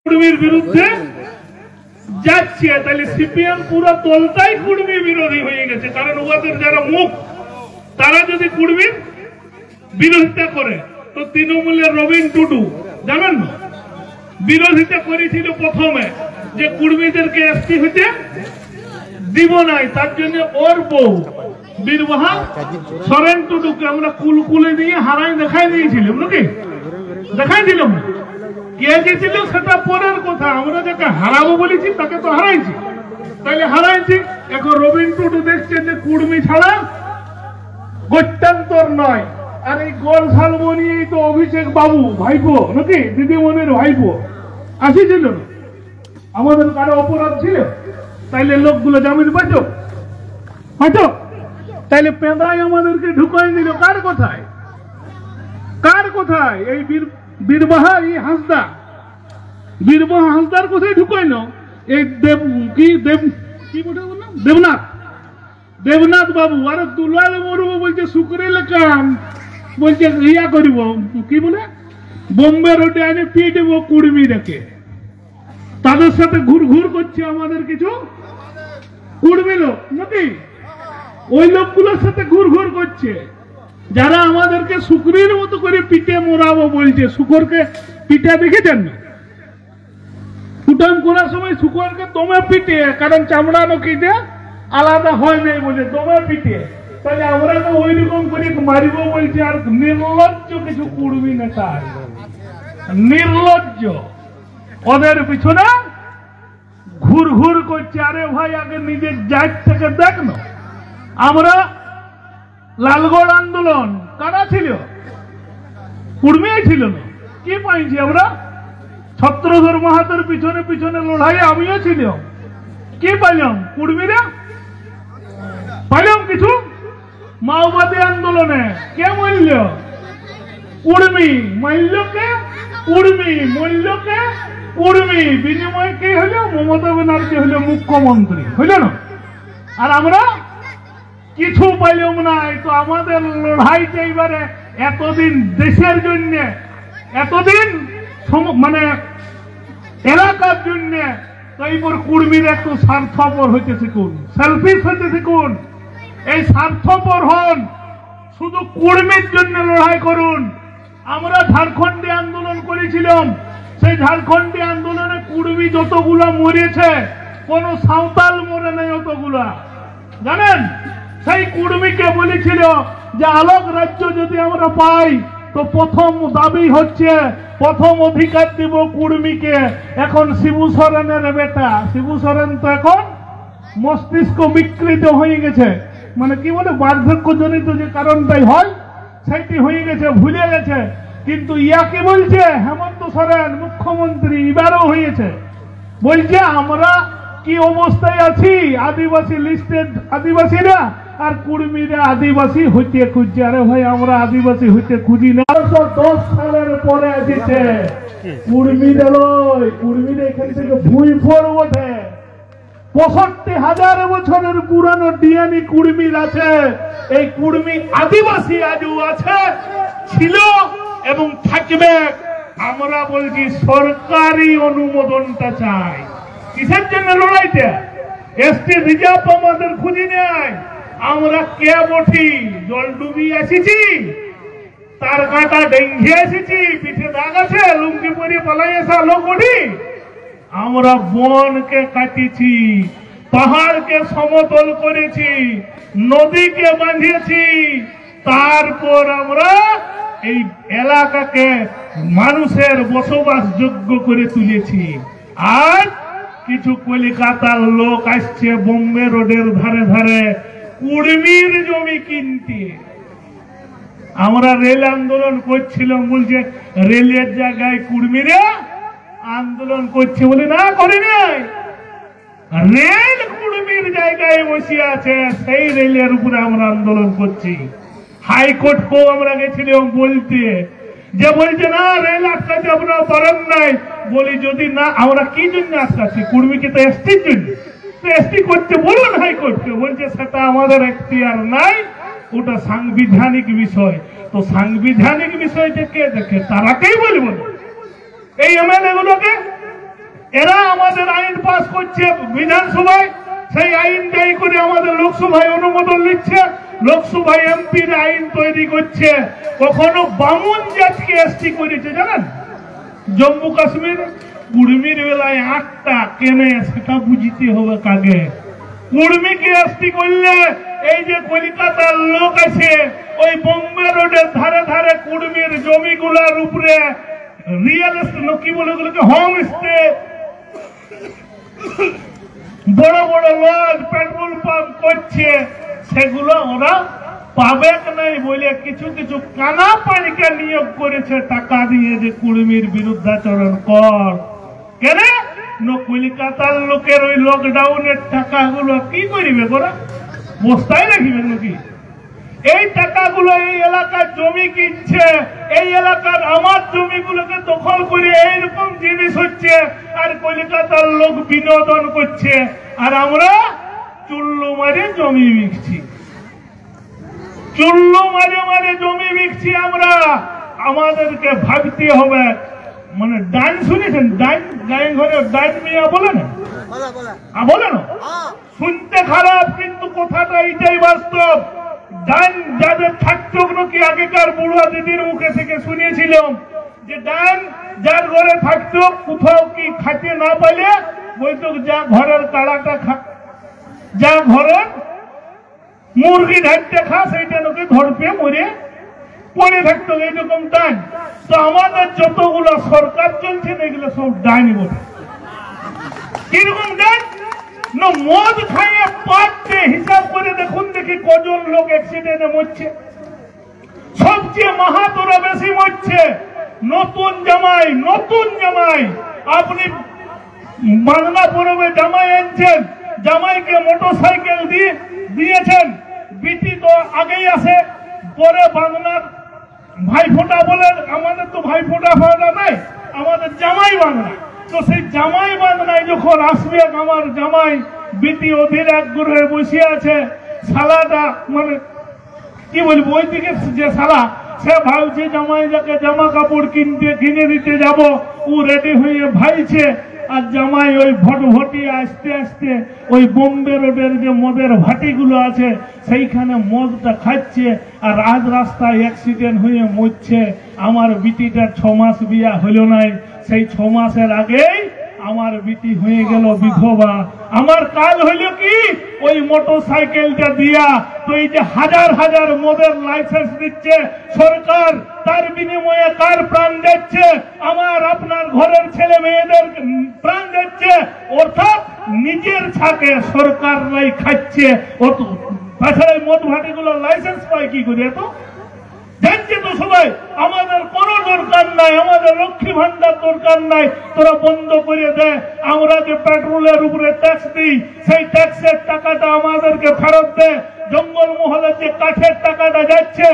কুর্মীর বিরুদ্ধে যাচ্ছে, তাহলে সিপিএম পুরো দলটাই কুর্মী বিরোধী হয়ে গেছে। কারণ ওদের যারা মুখ, তারা যদি কুর্মীর বিরোধিতা করে, তো তৃণমূলের রবীন টুডু জানেন না, বিরোধিতা করেছিল প্রথমে যে কুর্মীদেরকে এসটি হইতে দিব নাই, তার জন্য ওর বউ বীরবাহা সরেন টুডুকে আমরা কুলকুলে দিয়ে হারাই দেখাই দিয়েছিলাম নাকি, দেখাইছিলাম। কে গেছিল সেটা পরের কথা, আমরা যাকে হারাবো বলেছি তাকে তো হারাইছি, তাইলে হারাইছি। এখন রবীন টুডু দেখছে যে কুর্মী ছাড়া গত্যান্তর নয়। আর এই গোল শালবনিয়েই তো অভিষেক বাবু ভাইপো নাকি দিদিমণির ভাইপো আসিছিল না, আমাদের কারো অপরাধ ছিল, তাইলে লোকগুলো জামিন পাইতো হয়তো, তাইলে পেঁদায় আমাদেরকে ঢুকাই দিল কার কথায়, কার কথায়? এই বীরবাহা এই হাঁসদা, বীরবাহা হাঁসদার কোথায় ঢুকাইল? এই দেবনাথ, দেবনাথ বাবু আর দুলাল মরবো বলছে, শুক্রের কাম বলছে ইয়া করিব, কি বলে বোম্বে রোডে আনে পিটব কুর্মী রেখে, তাদের সাথে ঘুর ঘুর করছে আমাদের কিছু কুর্মী লোক নাকি, ওই লোকগুলোর সাথে ঘুর ঘুর করছে, যারা আমাদেরকে শুকরির মতো করে পিটে মোড়াবো বলছে। শুকরকে পিঠা দেখেছেন না? ফুটান করার সময় শুকরকে দমে পিটে, কারণ চামড়া নকিতে আলাদা হয় নাই বলে দমে পিটে, তাহলে আমরা তো ওই রকম করে মারিব বলছে। আর নির্লজ্জ কিছু কুর্মী নেতা, নির্লজ্জ, ওদের পিছনে ঘুর ঘুর করছে। আরে ভাই আগে নিজের জাত থেকে দেখ না। আমরা লালগড় আন্দোলন কারা ছিল? কুর্মী ছিল না, কি পাইছি আমরা? ছত্রধর মাহাতোর পিছনে পিছনে লড়াই আমিও ছিল, কি পাইলাম? কুর্মীরা পাইলাম কিছু? মাওবাদী আন্দোলনে কে মূল্য? কুর্মী। মূল্যকে কুর্মী, মূল্যকে কুর্মী, বিনিময়ে কি হলো? মমতা ব্যানার্জি হলো মুখ্যমন্ত্রী, হইল না? আর আমরা কিছু পাইলাম না। তো আমাদের লড়াইটা এবারে এতদিন দেশের জন্য, এতদিন মানে এলাকার জন্য, তো এইবার কুর্মীর একটু স্বার্থপর হইতে শিখুন, সেলফিশ হইতে শিখুন। এই স্বার্থপর হন, শুধু কুর্মীর জন্য লড়াই করুন। আমরা ঝাড়খণ্ডে আন্দোলন করেছিলাম, সেই ঝাড়খণ্ডে আন্দোলনে কুর্মী যতগুলা মরেছে, কোন সাঁওতাল মরে নাই অতগুলা, জানেন? সেই কুর্মীকে বলেছিল যে আলোক রাজ্য যদি আমরা পাই, তো প্রথম দাবি হচ্ছে, প্রথম অধিকার দিব কুর্মীকে। এখন শিবু সোরেনের বেটা, শিবু সোরেন তো এখন মস্তিষ্ক বিকৃত হয়ে গেছে, মানে কি বলে বার্ধক্যজনিত যে কারণটাই হয় সেইটি হয়ে গেছে, ভুলে গেছে। কিন্তু ইয়া কি বলছে? হেমন্ত সোরেন মুখ্যমন্ত্রী এবারও হয়েছে, বলছে আমরা কি অবস্থায় আছি, আদিবাসী লিস্টেড আদিবাসীরা আর কুর্মীরা আদিবাসী হইতে খুঁজছে। আরে ভাই আমরা আদিবাসী হইতে খুঁজি না, 10 সালের পরে এসেছে কুর্মীরা লয়, কুর্মীরা এখান থেকে ভুঁই ফোড় ওঠে। 65,000 বছরের পুরানো ডিএনএ কুর্মীর আছে। এই কুর্মী আদিবাসী আজও আছে, ছিল এবং থাকবে। আমরা বলছি সরকারি অনুমোদনটা চাই। কিসের জন্য লড়াইটা? এসটি রিজার্ভ আমাদের খুঁজি নেয়। আমরা কে বটি জল ডুবি এসেছি, তার কাঁটা ডেঙ্গে এসেছি, পিঠে দাগ আছে, লুঙ্গি পরে পালাই আসা লোক বটি। আমরা বনকে কাটিছি, পাহাড়কে সমতল করেছি, নদীকে বাঁধিয়েছি, তারপর আমরা এই এলাকাকে মানুষের বসবাস যোগ্য করে তুলেছি। আর কিছু কলিকাতার লোক আসছে বোম্বে রোডের ধারে ধারে কুর্মীর জমি কিনতে। আমরা রেল আন্দোলন করছিলাম, বলছে রেলের জায়গায় কুর্মীরা আন্দোলন করছে বলে না, করে নাই। রেল কুর্মীর জায়গায় বসে আছে, সেই রেলের উপরে আমরা আন্দোলন করছি। হাইকোর্টকেও আমরা গেছিলাম বলতে, যে বলছে না রেল আটকাতে আপনারা পারেন নাই। বলি যদি না, আমরা কি জন্য আটকাচ্ছি? কুর্মীকে তো এসটির জন্য, তো এসটি করতে বলুন হাইকোর্টকে। বলছে সেটা আমাদের এখতিয়ার নাই, ওটা সাংবিধানিক বিষয়। তো সাংবিধানিক বিষয়টা কে দেখে? তারাকেই বলবো, এই এমএলএ গুলোকে এরা আমাদের আইন পাস করছে বিধানসভায়, সেই আইনটাই করে আমাদের লোকসভায় অনুমোদন নিচ্ছে, লোকসভায় এমপির আইন তৈরি করছে। কখনো বামুন জাতকে এসটি করেছে জানেন? জম্মু কাশ্মীর কুর্মীর বেলায় 8টা কেনে সেটা বুঝতে হবে কাগে। কুর্মীকে এসটি করলে এই যে কলকাতার লোক আছে ওই বোম্বে রোডের ধারে ধারে কুর্মীর জমিগুলোর উপরে রিয়েল এস্টেট কি বলে ওগুলোকে হোম স্টে, বড় বড় লজ, পেট্রোল পাম্প করছে, সেগুলো ওরা পাবে নাই বলে কিছু কিছু কানা পানিকে নিয়োগ করেছে টাকা দিয়ে যে কুর্মীর বিরুদ্ধাচরণ কর। কেন কলকাতার লোকের ওই লকডাউনের টাকাগুলো কি করিবে ওরা? বস্তায় রাখিবে নাকি? এই টাকাগুলো এই এলাকার জমি কিনছে, এই এলাকার আমার জমিগুলোকে দখল করে এইরকম জিনিস হচ্ছে, আর কলকাতার লোক বিনোদন করছে, আর আমরা চুল্লু মারে জমি বিকছি, চুল্লু মারে মারে জমি বিকছি আমরা। আমাদেরকে ভাবতে হবে। মানে ডাইন শুনেছেন? ডাইন গায়ে ঘরে ডাইন মিয়া বলে না, বলে না, শুনতে খারাপ কিন্তু কথাটা এইটাই বাস্তব। ডাইন যাদের থাকতো নাকি আগেকার বুড়া দিদির মুখে থেকে শুনেছিলাম যে ডাইন যার ঘরে থাকতো কোথাও কি খাইতে না পাইলে বলতো যা ঘরের কাড়াটা খা, যা ঘরের মুরগি ঢাকতে খা, সেইটা নাকি ধরপে মরে পড়ে থাকতো, এইরকম ডাইন। তো আমাদের যতগুলো সরকার চলছে এগুলো সব ডাইনি বলে। কিরকম ডাইন? না মদ খাইয়ে পাটতে হিসাব করে দেখুন দেখি কজন লোক অ্যাক্সিডেন্টে মরছে। সবচেয়ে মাহাতরা বেশি মরছে নতুন জামাই। নতুন জামাই আপনি বাংলা পরবে জামাই আনছেন, জামাইকে মোটরসাইকেল দিয়েছেন, বিটি তো আগেই আসে, পরে বাংলার ভাইফোঁটা বলে, আমাদের তো ভাইফোঁটা ফাটা নাই, আমাদের জামাই বাংলা। তো সেই জামাই বাংলায় যখন আসবে আমার জামাই, বিটি অধীর আগ্রহে বসে আছে, শালাটা মানে কি বলবো ওই দিকে যে শালা, সে ভাবছে জামাই যাকে জামা কাপড় কিনে দিতে যাব, ও রেডি হয়ে ভাইছে, আর জামাই ওই ভটভটি আসতে আসতে ওই বোম্বে রোডের যে মদের ভাটিগুলো আছে সেইখানে মদটা খাচ্ছে, আর আজ রাস্তায় অ্যাক্সিডেন্ট হয়ে মরছে। আমার বিটিটার 6 মাস বিয়া হইল নাই, সেই 6 মাসের আগেই আমার বিটি হয়ে গেল বিধবা। আমার কাল হইল কি ওই মোটর সাইকেলটা দিয়া। তো এই যে হাজার হাজার মদের লাইসেন্স দিচ্ছে সরকার, তার বিনিময়ে কার প্রাণ যাচ্ছে? আমার আপনার ঘরের ছেলে মেয়েদের প্রাণ যাচ্ছে। অর্থাৎ নিজের ছাকে সরকার নাই খাচ্ছে। তাছাড়া মদ ভাটিগুলো লাইসেন্স পায় কি করে? এত জানছে তো সবাই। আমাদের কোনো দরকার নাই, আমাদের লক্ষ্মী ভান্ডার দরকার নাই, তোরা বন্ধ করে দে। আমরা যে পেট্রোলের উপরে ট্যাক্স দিই সেই ট্যাক্সের টাকাটা আমাদেরকে ফেরত দে। জঙ্গল মহলের যে কাঠের টাকাটা যাচ্ছে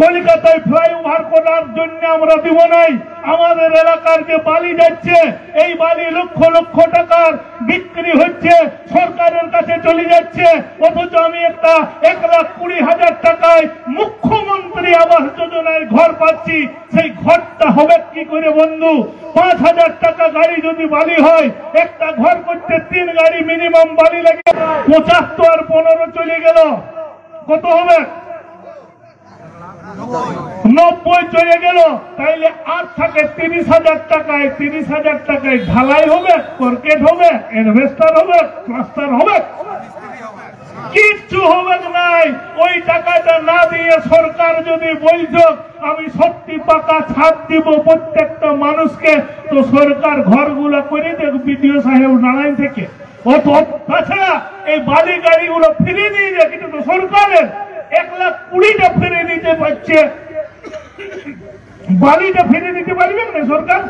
কলকাতায় ফ্লাইওভার করার জন্য আমরা দিব নাই। আমাদের এলাকার যে বালি যাচ্ছে এই বালি লক্ষ লক্ষ টাকার বিক্রি হচ্ছে, সরকারের কাছে চলে যাচ্ছে। অথচ আমি একটা 1,20,000 টাকায় মুখ্যমন্ত্রী আবাস যোজনায় ঘর পাচ্ছি। সেই ঘরটা হবে কি করে বন্ধু? 5,000 টাকা গাড়ি যদি বালি হয়, একটা ঘর করতে 3 গাড়ি মিনিমাম বালি লাগে। 75 আর 15 চলে গেল, কত হবে? 90 চলে গেল। তাইলে আর থাকে 30,000 টাকায়। 30,000 টাকায় ঢালাই হবে, কর্কেট হবে, এনভেস্টার হবে, প্লাস্টার হবে, কিচ্ছু হবে নাই। ওই টাকাটা না দিয়ে সরকার যদি বলতো আমি সত্যি পাকা ছাদ দিব প্রত্যেকটা মানুষকে, তো সরকার ঘরগুলো করে দেখ বিডিও সাহেব নারায়ণ থেকে। তাছাড়া এই বালি গাড়িগুলো ফিরিয়ে দিয়ে যায়, কিন্তু তো সরকারের 1,20,000 ফিরে দিতে পারছে। বালিটা ফিরে দিতে পারবে না সরকার?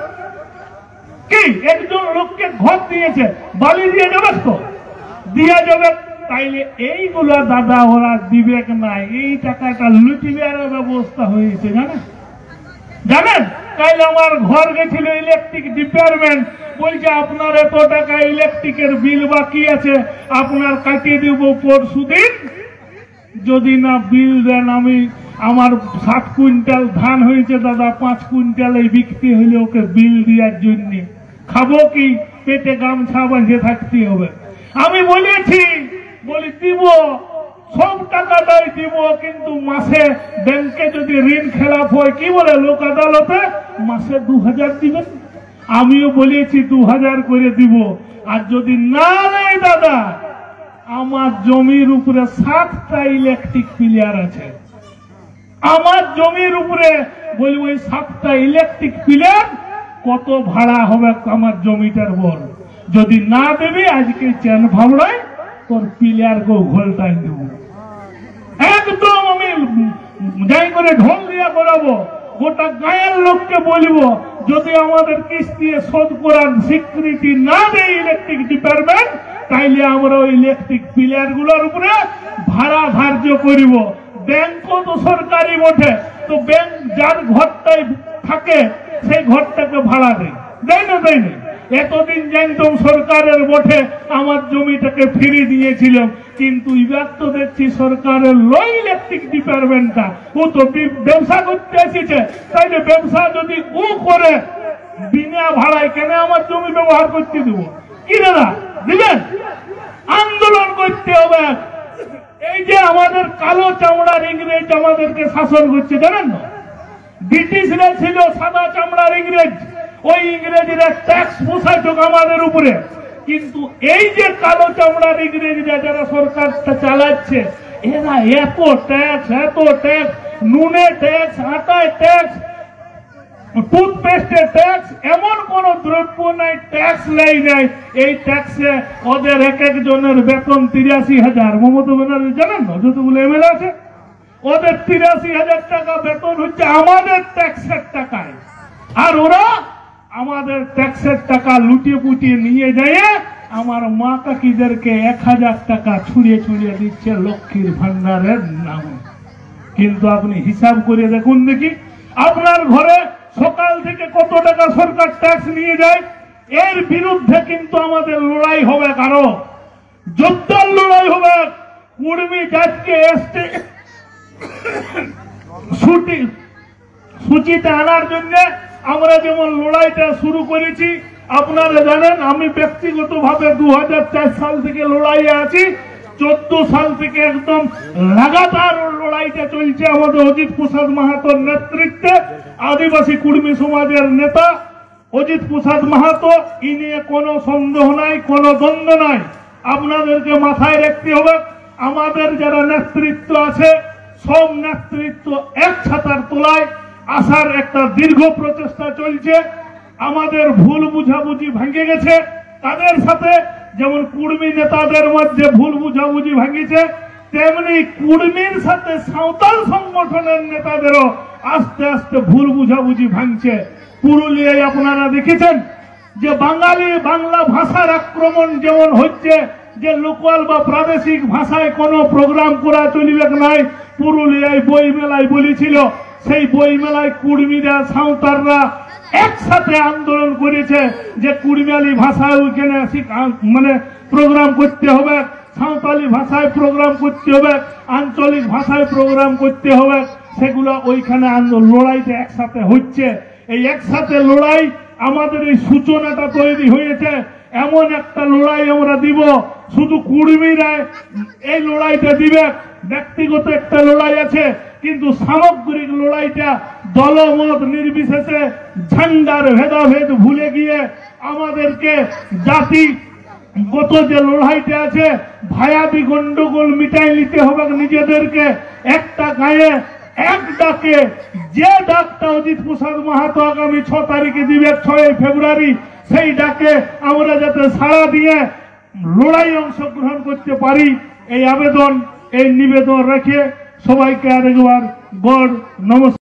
কি একজন লোককে ঘর দিয়েছে, বালি দিয়ে যাবে তো? দিয়া যাবে। তাইলে এইগুলা দাদা ওরা দিবে না, এই টাকাটা লুটিবার ব্যবস্থা হয়েছে জানেন? জানেন কাল আমার ঘর গেছিল ইলেকট্রিক ডিপার্টমেন্ট, বলছে আপনার এত টাকা ইলেকট্রিকের বিল বাকি আছে, আপনার কাটিয়ে দেব পরশুদিন। যদি না বিল দেন, আমি আমার 7 কুইন্টাল ধান হয়েছে দাদা, 5 কুইন্টাল এই বিক্রি হইলে ওকে বিল দেওয়ার জন্য। খাবো কি, পেটে গামছা বাঁধে থাকতে হবে। আমি বলেছি, বলি দিব, সব টাকাটাই দিব, কিন্তু মাসে ব্যাংকে যদি ঋণ খেলাপ হয়, কি বলে লোক আদালতে, মাসে 2000 দিবেন। আমিও বলেছি 2000 করে দিব। আর যদি না নেই দাদা, আমার জমির উপরে 7টা ইলেকট্রিক পিলার আছে। আমার জমির উপরে বলি ওই 7টা ইলেকট্রিক পিলার কত ভাড়া হবে আমার জমিটার বল। যদি না দেবে আজকে চেন ভাবড়ায় তোর পিলার গো ঘোলটাই দেব। একদম আমি যাই করে ঢোল দিয়া করাবো, গোটা গায়ের লোককে বলবো, যদি আমাদের কিস্তি শোধ করার স্বীকৃতি না দেয় ইলেকট্রিক ডিপার্টমেন্ট, তাইলে আমরা ওই ইলেকট্রিক পিলার গুলোর উপরে ভাড়া ধার্য করিব। ব্যাংকও তো সরকারি বটে, তো ব্যাংক যার ঘরটাই থাকে সেই ঘরটাকে ভাড়া দেয় না, দেয় না। এতদিন জানতাম সরকারের বটে, আমার জমিটাকে ফিরে দিয়েছিলাম, কিন্তু এবার তো দেখছি সরকারের লই ইলেকট্রিক ডিপার্টমেন্টটা, ও তো ব্যবসা করতে এসেছে, তাইলে ব্যবসা যদি ও করে বিনা ভাড়ায় কেন আমার জমি ব্যবহার করতে দেব? কি দাদা দিবেন? আন্দোলন করতে হবে। এই যে আমাদের কালো চামড়ার ইংরেজ আমাদেরকে শাসন করছে, জানেন না? ব্রিটিশরা ছিল সাদা চামড়ার ইংরেজ, ওই ইংরেজরা ট্যাক্স বসাইত আমাদের উপরে। কিন্তু এই যে কালো চামড়ার ইংরেজরা যারা সরকারটা চালাচ্ছে, এরা এত ট্যাক্স, নুনে ট্যাক্স, আটায় ট্যাক্স, টুথপেস্টে ট্যাক্স, এমন কোন দ্রব্য নাই ট্যাক্স নেই নাই। এই ট্যাক্সে ওদের এক একজনের বেতন 83,000। মমতা ব্যানার্জি জানেন না, যতগুলো এমএলএ আছে ওদের 83,000 টাকা বেতন হচ্ছে আমাদের ট্যাক্সের টাকায়। আর ওরা আমাদের ট্যাক্সের টাকা লুটিয়ে পুটিয়ে নিয়ে যায় আমার মা কাকিদেরকে 1000 টাকা ছুড়িয়ে ছুড়িয়ে দিচ্ছে লক্ষ্মীর ভান্ডারের নামে। কিন্তু আপনি হিসাব করে দেখুন দেখি, আপনার ঘরে সকাল থেকে কত টাকা সরকার ট্যাক্স নিয়ে যায়। এর বিরুদ্ধে কিন্তু আমাদের লড়াই হবে, কারো যোদ্ধার লড়াই হবে। কুর্মী জাতকে সূচিতে আনার জন্য আমরা যেমন লড়াইটা শুরু করেছি, আপনারা জানেন আমি ব্যক্তিগতভাবে 2004 সাল থেকে লড়াইয়ে আছি। 14 সাল থেকে একদম লাগাতার লড়াইটা চলছে আমাদের অজিত প্রসাদ মাহাতোর নেতৃত্বে। আদিবাসী কুর্মী সমাজের নেতা অজিত প্রসাদ মাহাতো, ই নিয়ে কোনো সন্দেহ নাই, কোনো দ্বন্দ্ব নাই। আপনাদেরকে মাথায় রাখতে হবে, আমাদের যারা নেতৃত্ব আছে সব নেতৃত্ব এক ছাতার তলায় আসার একটা দীর্ঘ প্রচেষ্টা চলছে। আমাদের ভুল বুঝাবুঝি ভেঙে গেছে তাদের সাথে, যেমন কুর্মী নেতাদের মধ্যে ভুল বুঝাবুঝি ভাঙিছে, তেমনি কুর্মীর সাথে সাঁওতাল সংগঠনের নেতাদেরও আস্তে আস্তে ভুল বুঝাবুঝি ভাঙছে। পুরুলিয়ায় আপনারা দেখেছেন যে বাংলা ভাষার আক্রমণ যেমন হচ্ছে, যে লোকাল বা প্রাদেশিক ভাষায় কোনো প্রোগ্রাম করা চলিবে নাই। পুরুলিয়ায় বই মেলায় বলেছিল, সেই বই মেলায় কুর্মীরা সাঁওতালরা একসাথে আন্দোলন করেছে যে কুর্মিয়ালি ভাষায় ওইখানে মানে প্রোগ্রাম করতে হবে, সাঁওতালি ভাষায় প্রোগ্রাম করতে হবে, আঞ্চলিক ভাষায় প্রোগ্রাম করতে হবে। সেগুলো ওইখানে লড়াইটা একসাথে হচ্ছে। এই একসাথে লড়াই আমাদের এই সূচনাটা তৈরি হয়েছে। এমন একটা লড়াই আমরা দিব, শুধু কুর্মীরা এই লড়াইটা দিবে, ব্যক্তিগত একটা লড়াই আছে, কিন্তু সামগ্রিক লড়াইটা দলমত নির্বিশেষে ঝান্ডার ভেদাভেদ ভুলে গিয়ে আমাদেরকে জাতিগত যে লড়াইটা আছে ভায়াদি গন্ডগোল মিটাই নিতে হবে নিজেদেরকে। একটা গায়ে এক ডাকে, যে ডাকটা অজিত প্রসাদ মাহাতো আগামী 6 তারিখে দিবে, 6 ফেব্রুয়ারি, সেই ডাকে আমরা যাতে সাড়া দিয়ে লড়াই অংশগ্রহণ করতে পারি, এই আবেদন, এই নিবেদন রেখে সবাইকে আরেকবার গড় নমস্কার।